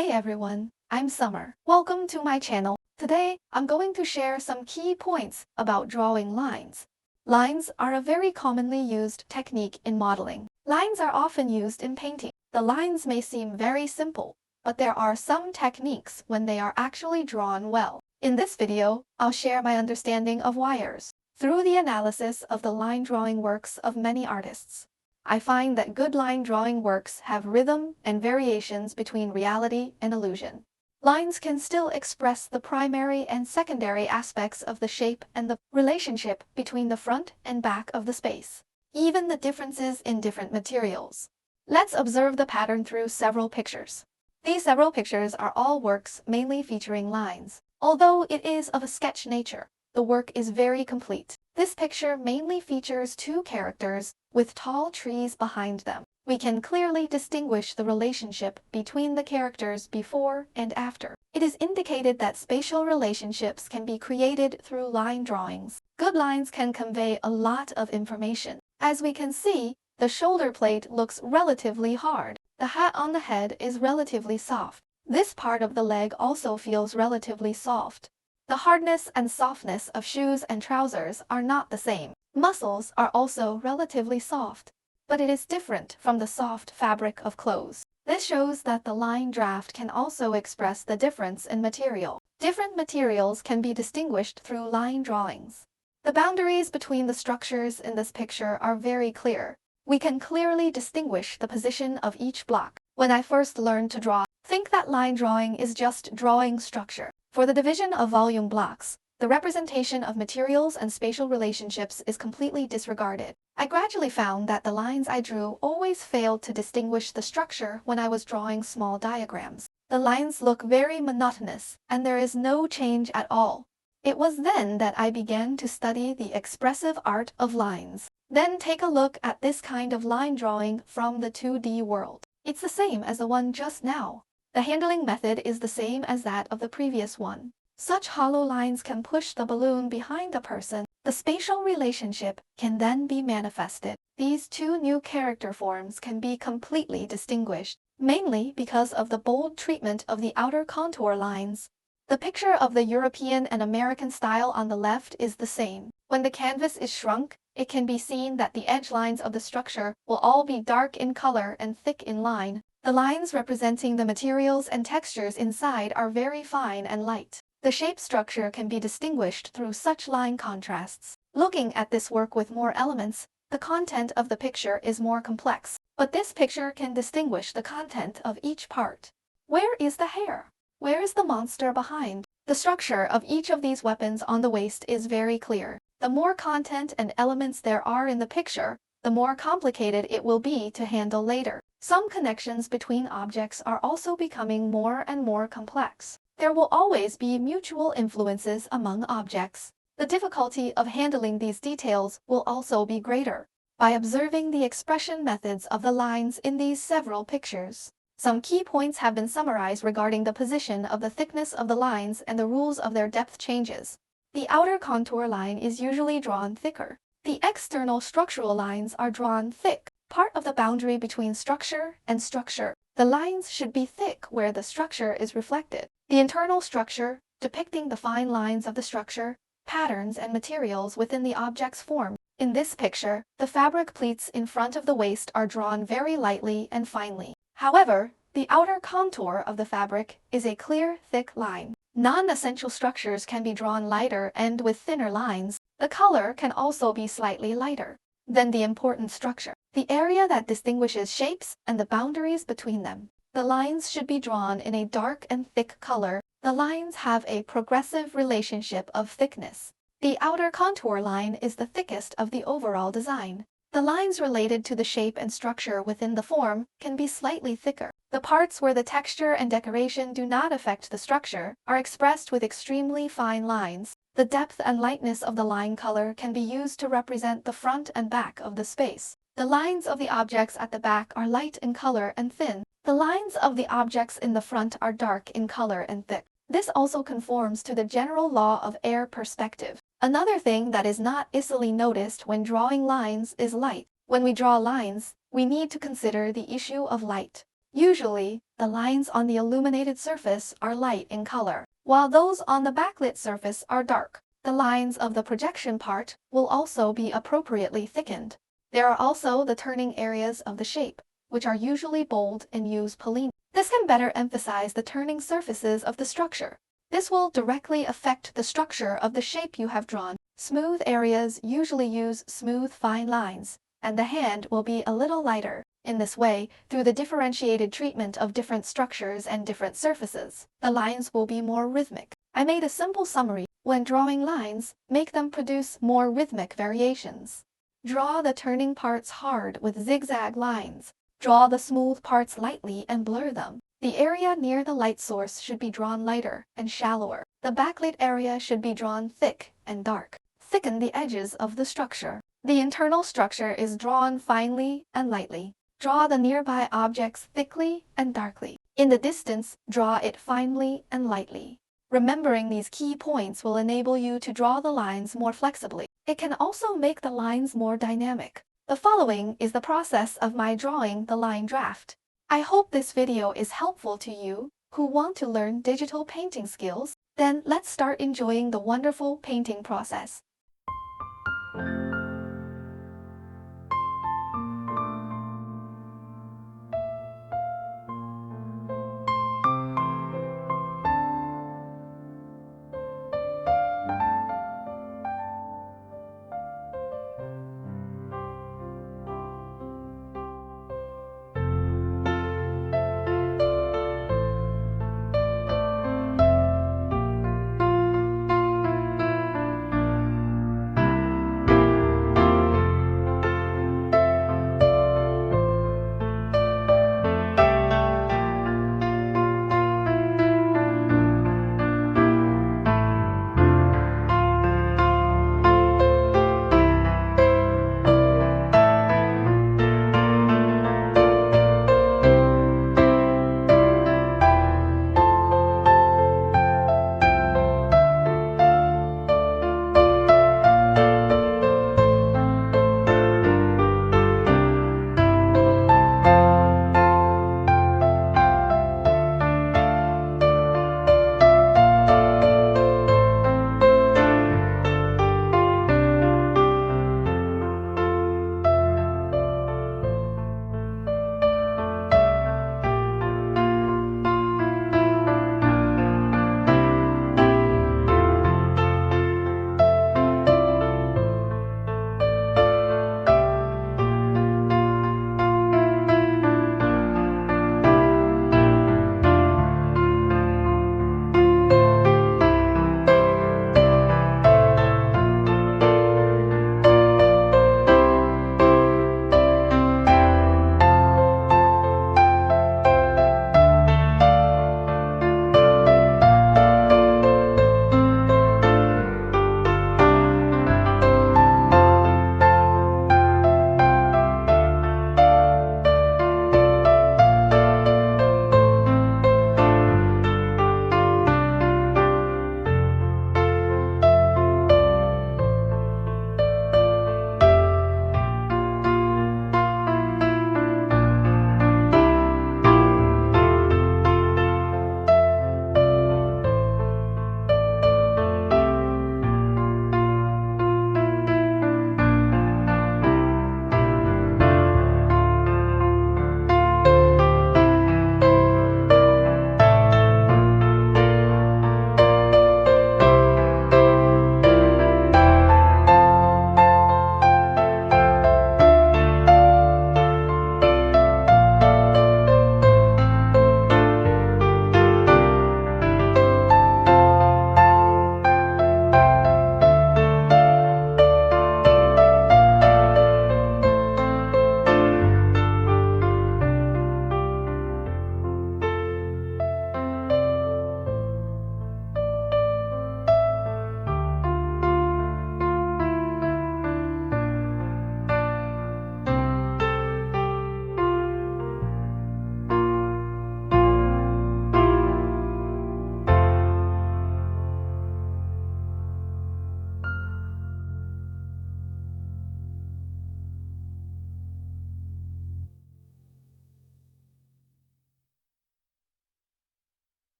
Hey everyone, I'm Summer. Welcome to my channel. Today, I'm going to share some key points about drawing lines. Lines are a very commonly used technique in modeling. Lines are often used in painting. The lines may seem very simple, but there are some techniques when they are actually drawn well. In this video, I'll share my understanding of wires. Through the analysis of the line drawing works of many artists, I find that good line drawing works have rhythm and variations between reality and illusion. Lines can still express the primary and secondary aspects of the shape and the relationship between the front and back of the space, even the differences in different materials. Let's observe the pattern through several pictures. These several pictures are all works mainly featuring lines. Although it is of a sketch nature, the work is very complete. This picture mainly features two characters with tall trees behind them. We can clearly distinguish the relationship between the characters before and after. It is indicated that spatial relationships can be created through line drawings. Good lines can convey a lot of information. As we can see, the shoulder plate looks relatively hard. The hat on the head is relatively soft. This part of the leg also feels relatively soft. The hardness and softness of shoes and trousers are not the same. Muscles are also relatively soft, but it is different from the soft fabric of clothes. This shows that the line draft can also express the difference in material. Different materials can be distinguished through line drawings. The boundaries between the structures in this picture are very clear. We can clearly distinguish the position of each block. When I first learned to draw, I think that line drawing is just drawing structure. For the division of volume blocks, the representation of materials and spatial relationships is completely disregarded. I gradually found that the lines I drew always failed to distinguish the structure when I was drawing small diagrams. The lines look very monotonous, and there is no change at all. It was then that I began to study the expressive art of lines. Then take a look at this kind of line drawing from the 2D world. It's the same as the one just now. The handling method is the same as that of the previous one. Such hollow lines can push the balloon behind the person. The spatial relationship can then be manifested. These two new character forms can be completely distinguished, mainly because of the bold treatment of the outer contour lines. The picture of the European and American style on the left is the same. When the canvas is shrunk, it can be seen that the edge lines of the structure will all be dark in color and thick in line. The lines representing the materials and textures inside are very fine and light. The shape structure can be distinguished through such line contrasts. Looking at this work with more elements, the content of the picture is more complex, but this picture can distinguish the content of each part. Where is the hair? Where is the monster behind? The structure of each of these weapons on the waist is very clear. The more content and elements there are in the picture, the more complicated it will be to handle later. Some connections between objects are also becoming more and more complex. There will always be mutual influences among objects. The difficulty of handling these details will also be greater. By observing the expression methods of the lines in these several pictures, some key points have been summarized regarding the position of the thickness of the lines and the rules of their depth changes. The outer contour line is usually drawn thicker. The external structural lines are drawn thick, part of the boundary between structure and structure. The lines should be thick where the structure is reflected. The internal structure, depicting the fine lines of the structure, patterns and materials within the object's form. In this picture, the fabric pleats in front of the waist are drawn very lightly and finely. However, the outer contour of the fabric is a clear, thick line. Non-essential structures can be drawn lighter and with thinner lines. The color can also be slightly lighter than the important structure. The area that distinguishes shapes and the boundaries between them. The lines should be drawn in a dark and thick color. The lines have a progressive relationship of thickness. The outer contour line is the thickest of the overall design. The lines related to the shape and structure within the form can be slightly thicker. The parts where the texture and decoration do not affect the structure are expressed with extremely fine lines. The depth and lightness of the line color can be used to represent the front and back of the space. The lines of the objects at the back are light in color and thin. The lines of the objects in the front are dark in color and thick. This also conforms to the general law of air perspective. Another thing that is not easily noticed when drawing lines is light. When we draw lines, we need to consider the issue of light. Usually, The lines on the illuminated surface are light in color, while those on the backlit surface are dark. The lines of the projection part will also be appropriately thickened. There are also the turning areas of the shape, which are usually bold and use patina. This can better emphasize the turning surfaces of the structure. This will directly affect the structure of the shape you have drawn. Smooth areas usually use smooth, fine lines, and the hand will be a little lighter. In this way, through the differentiated treatment of different structures and different surfaces, the lines will be more rhythmic. I made a simple summary. When drawing lines, make them produce more rhythmic variations. Draw the turning parts hard with zigzag lines. Draw the smooth parts lightly and blur them. The area near the light source should be drawn lighter and shallower. The backlit area should be drawn thick and dark. Thicken the edges of the structure. The internal structure is drawn finely and lightly. Draw the nearby objects thickly and darkly. In the distance, draw it finely and lightly. Remembering these key points will enable you to draw the lines more flexibly. It can also make the lines more dynamic. The following is the process of my drawing the line draft. I hope this video is helpful to you who want to learn digital painting skills. Then let's start enjoying the wonderful painting process.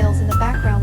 details in the background